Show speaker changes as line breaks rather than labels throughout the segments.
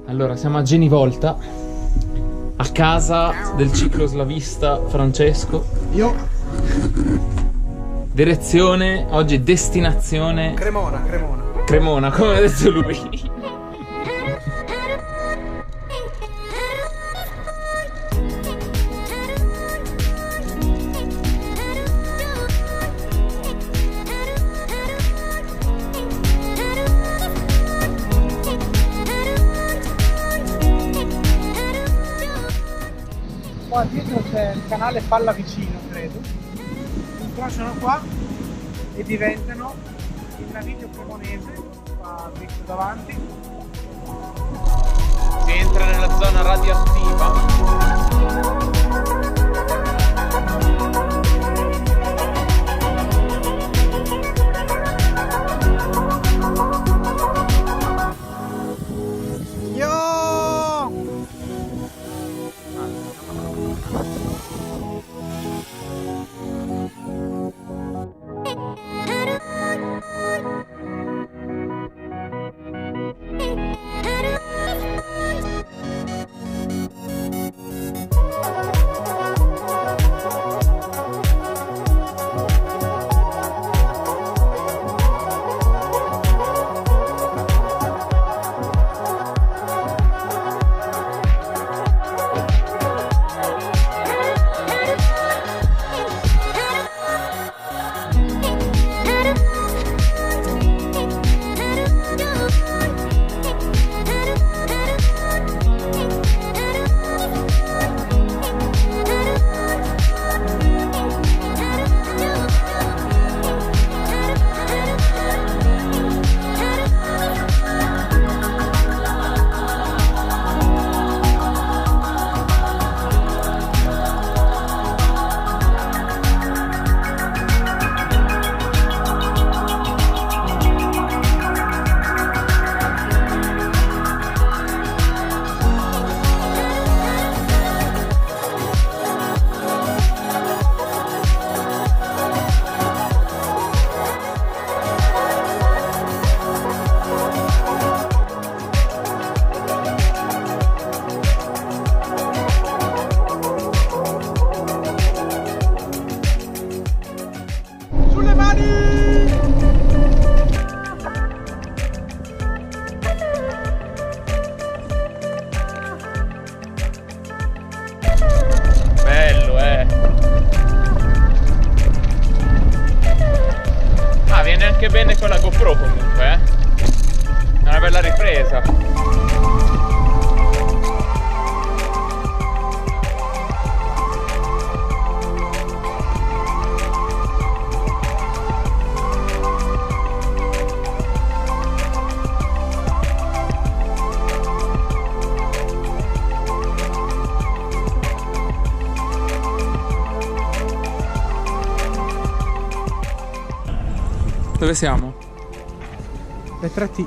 Allora, siamo a Genivolta, a casa del cicloslavista Francesco.
Io?
Direzione, oggi destinazione...
Cremona.
Cremona, come ha detto lui.
Qua dietro c'è il canale Pallavicino, credo. Incrociano qua e diventano il naviglio cremonese, qua dritto davanti.
Si entra nella zona radioattiva. Anche bene con la GoPro comunque, È una bella ripresa. Dove siamo?
Le 3T.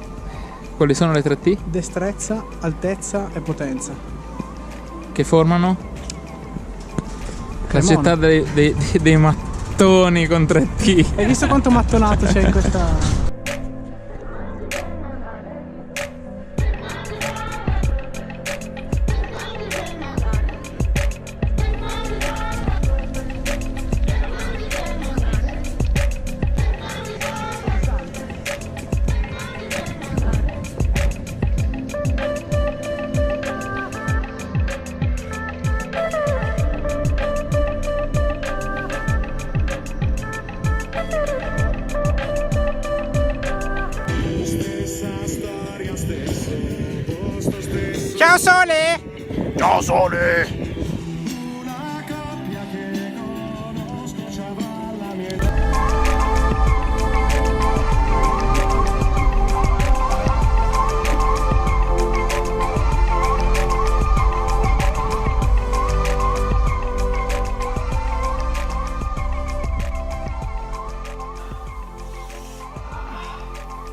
Quali sono le 3T?
Destrezza, altezza e potenza.
Che formano? La
Cremona.
città dei mattoni con 3T.
Hai visto quanto mattonato c'è in questa... Ciao Sole!
Ciao Sole!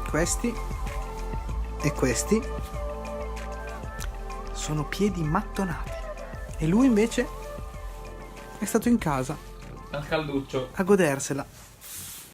Questi e questi sono piedi mattonati e lui invece è stato in casa
Al calduccio.
a godersela.